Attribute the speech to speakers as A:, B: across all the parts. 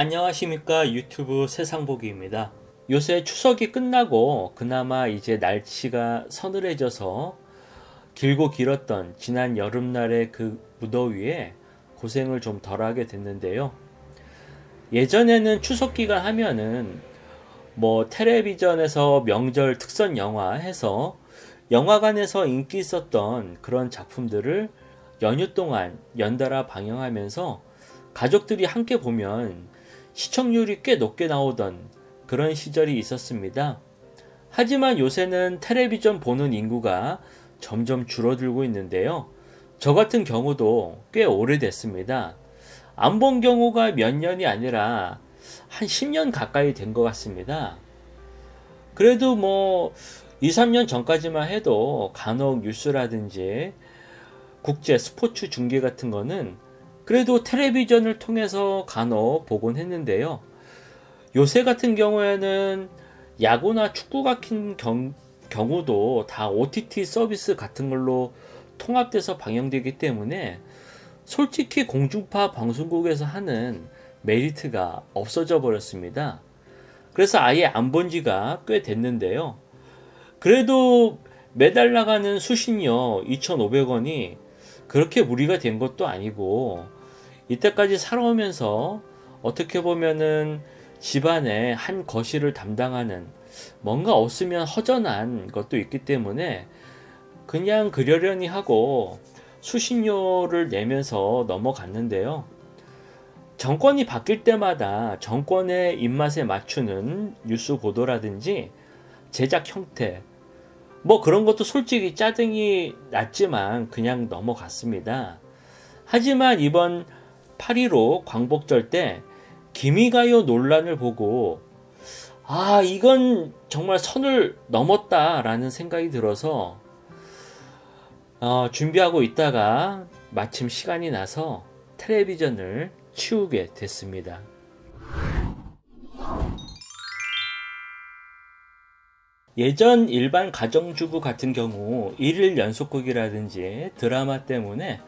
A: 안녕하십니까. 유튜브 세상보기입니다. 요새 추석이 끝나고 그나마 이제 날씨가 서늘해져서 길고 길었던 지난 여름날의 그 무더위에 고생을 좀 덜하게 됐는데요. 예전에는 추석 기간 하면은 텔레비전에서 명절 특선 영화 해서 영화관에서 인기 있었던 그런 작품들을 연휴 동안 연달아 방영하면서 가족들이 함께 보면 시청률이 꽤 높게 나오던 그런 시절이 있었습니다. 하지만 요새는 텔레비전 보는 인구가 점점 줄어들고 있는데요. 저 같은 경우도 꽤 오래됐습니다. 안 본 경우가 몇 년이 아니라 한 10년 가까이 된 것 같습니다. 그래도 2, 3년 전까지만 해도 간혹 뉴스라든지 국제 스포츠 중계 같은 거는 그래도 텔레비전을 통해서 간혹 보곤 했는데요. 요새 같은 경우에는 야구나 축구 같은 경우도 다 OTT 서비스 같은 걸로 통합돼서 방영되기 때문에 솔직히 공중파 방송국에서 하는 메리트가 없어져 버렸습니다. 그래서 아예 안 본 지가 꽤 됐는데요. 그래도 매달 나가는 수신료 2,500원이 그렇게 무리가 된 것도 아니고 이때까지 살아오면서 어떻게 보면은 집안의 한 거실을 담당하는 뭔가 없으면 허전한 것도 있기 때문에 그냥 그러려니 하고 수신료를 내면서 넘어갔는데요. 정권이 바뀔 때마다 정권의 입맛에 맞추는 뉴스 보도라든지 제작 형태 그런 것도 솔직히 짜증이 났지만 그냥 넘어갔습니다. 하지만 이번 8.15 광복절 때 기미가요 논란을 보고 이건 정말 선을 넘었다라는 생각이 들어서 준비하고 있다가 마침 시간이 나서 텔레비전을 치우게 됐습니다. 예전 일반 가정주부 같은 경우 일일 연속극이라든지 드라마 때문에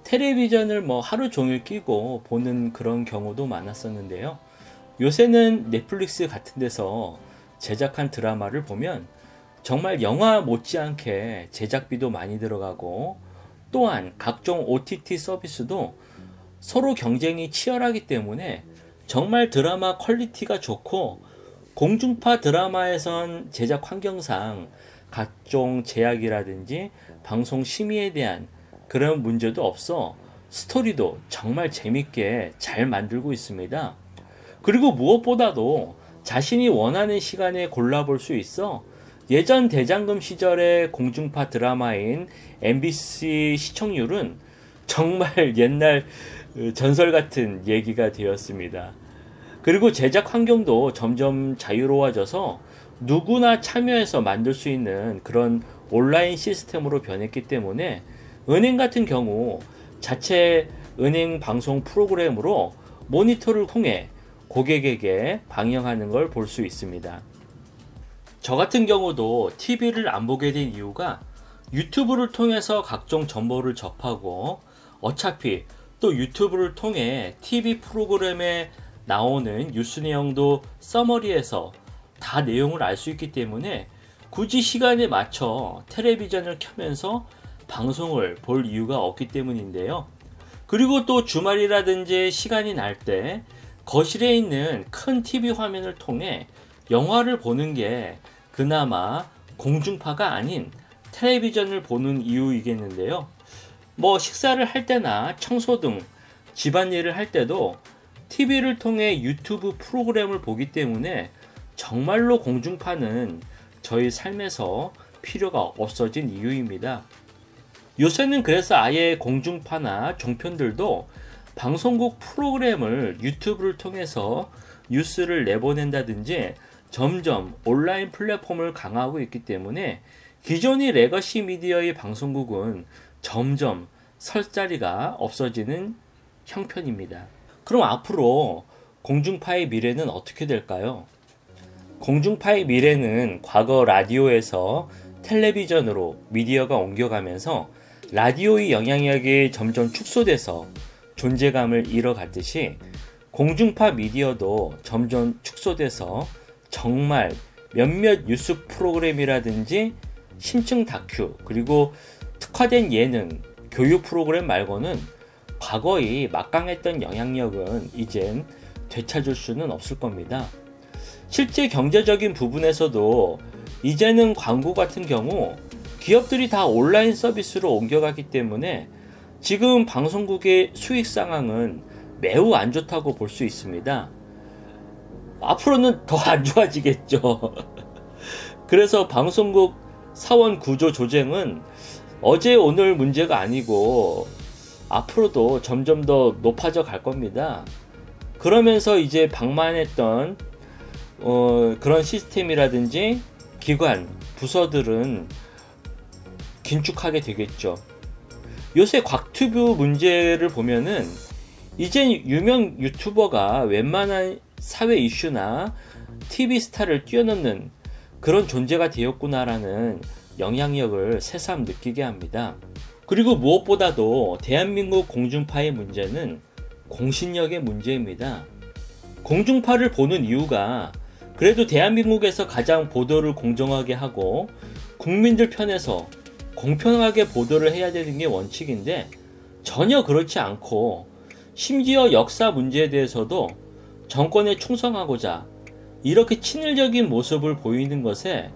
A: 텔레비전을 하루 종일 끼고 보는 그런 경우도 많았었는데요. 요새는 넷플릭스 같은 데서 제작한 드라마를 보면 정말 영화 못지않게 제작비도 많이 들어가고 또한 각종 OTT 서비스도 서로 경쟁이 치열하기 때문에 정말 드라마 퀄리티가 좋고 공중파 드라마에선 제작 환경상 각종 제약이라든지 방송 심의에 대한 그런 문제도 없어 스토리도 정말 재밌게 잘 만들고 있습니다. 그리고 무엇보다도 자신이 원하는 시간에 골라볼 수 있어 예전 대장금 시절의 공중파 드라마인 MBC 시청률은 정말 옛날 전설 같은 얘기가 되었습니다. 그리고 제작 환경도 점점 자유로워져서 누구나 참여해서 만들 수 있는 그런 온라인 시스템으로 변했기 때문에 은행 같은 경우 자체 은행 방송 프로그램으로 모니터를 통해 고객에게 방영하는 걸 볼 수 있습니다. 저 같은 경우도 TV를 안 보게 된 이유가 유튜브를 통해서 각종 정보를 접하고 어차피 또 유튜브를 통해 TV 프로그램에 나오는 뉴스 내용도 서머리에서 다 내용을 알 수 있기 때문에 굳이 시간에 맞춰 텔레비전을 켜면서 방송을 볼 이유가 없기 때문인데요. 그리고 또 주말이라든지 시간이 날 때 거실에 있는 큰 TV 화면을 통해 영화를 보는 게 그나마 공중파가 아닌 텔레비전을 보는 이유이겠는데요. 식사를 할 때나 청소 등 집안일을 할 때도 TV를 통해 유튜브 프로그램을 보기 때문에 정말로 공중파는 저희 삶에서 필요가 없어진 이유입니다. 요새는 그래서 아예 공중파나 종편들도 방송국 프로그램을 유튜브를 통해서 뉴스를 내보낸다든지 점점 온라인 플랫폼을 강화하고 있기 때문에 기존의 레거시 미디어의 방송국은 점점 설 자리가 없어지는 형편입니다. 그럼 앞으로 공중파의 미래는 어떻게 될까요? 공중파의 미래는 과거 라디오에서 텔레비전으로 미디어가 옮겨가면서 라디오의 영향력이 점점 축소돼서 존재감을 잃어갔듯이 공중파 미디어도 점점 축소돼서 정말 몇몇 뉴스 프로그램이라든지 심층 다큐, 그리고 특화된 예능, 교육 프로그램 말고는 과거의 막강했던 영향력은 이젠 되찾을 수는 없을 겁니다. 실제 경제적인 부분에서도 이제는 광고 같은 경우 기업들이 다 온라인 서비스로 옮겨가기 때문에 지금 방송국의 수익 상황은 매우 안 좋다고 볼 수 있습니다. 앞으로는 더 안 좋아지겠죠. 그래서 방송국 사원 구조 조정은 어제 오늘 문제가 아니고 앞으로도 점점 더 높아져 갈 겁니다. 그러면서 이제 방만했던 그런 시스템이라든지 기관, 부서들은 긴축하게 되겠죠. 요새 곽튜브 문제를 보면은 이젠 유명 유튜버가 웬만한 사회 이슈나 TV 스타를 뛰어넘는 그런 존재가 되었구나라는 영향력을 새삼 느끼게 합니다. 그리고 무엇보다도 대한민국 공중파의 문제는 공신력의 문제입니다. 공중파를 보는 이유가 그래도 대한민국에서 가장 보도를 공정하게 하고 국민들 편에서 공평하게 보도를 해야 되는 게 원칙인데 전혀 그렇지 않고 심지어 역사 문제에 대해서도 정권에 충성하고자 이렇게 친일적인 모습을 보이는 것에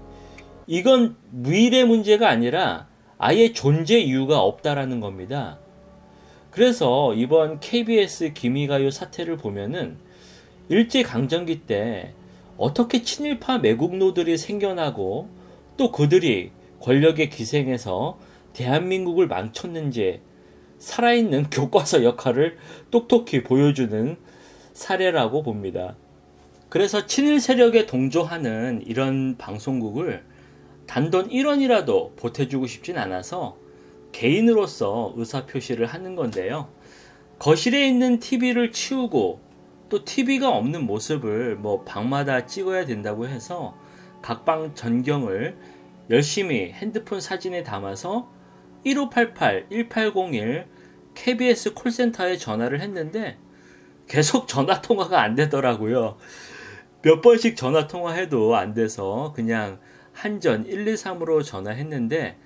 A: 이건 무일의 문제가 아니라 아예 존재 이유가 없다라는 겁니다. 그래서 이번 KBS 기미가요 사태를 보면은 일제강점기 때 어떻게 친일파 매국노들이 생겨나고 또 그들이 권력에 기생해서 대한민국을 망쳤는지 살아있는 교과서 역할을 똑똑히 보여주는 사례라고 봅니다. 그래서 친일 세력에 동조하는 이런 방송국을 단돈 1원이라도 보태주고 싶진 않아서 개인으로서 의사표시를 하는 건데요. 거실에 있는 TV를 치우고 또 TV가 없는 모습을 방마다 찍어야 된다고 해서 각 방 전경을 열심히 핸드폰 사진에 담아서 1588-1801 KBS 콜센터에 전화를 했는데 계속 전화 통화가 안 되더라고요. 몇 번씩 전화 통화해도 안 돼서 그냥 한전 123으로 전화했는데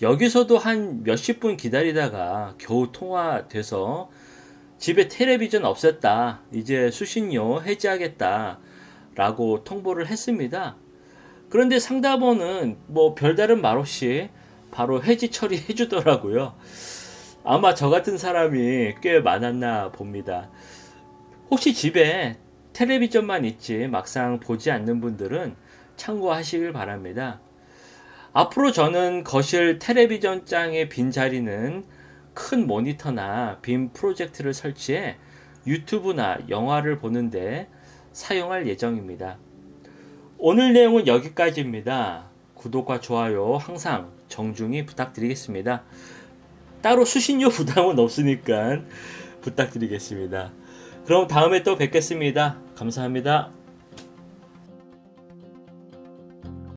A: 여기서도 한 몇십 분 기다리다가 겨우 통화돼서 집에 텔레비전 없앴다, 이제 수신료 해지하겠다 라고 통보를 했습니다. 그런데 상담원은 별다른 말 없이 바로 해지 처리해 주더라고요. 아마 저 같은 사람이 꽤 많았나 봅니다. 혹시 집에 텔레비전만 있지 막상 보지 않는 분들은 참고하시길 바랍니다. 앞으로 저는 거실 텔레비전장의 빈자리는 큰 모니터나 빔 프로젝트를 설치해 유튜브나 영화를 보는데 사용할 예정입니다. 오늘 내용은 여기까지입니다. 구독과 좋아요 항상 정중히 부탁드리겠습니다. 따로 수신료 부담은 없으니까 부탁드리겠습니다. 그럼 다음에 또 뵙겠습니다. 감사합니다.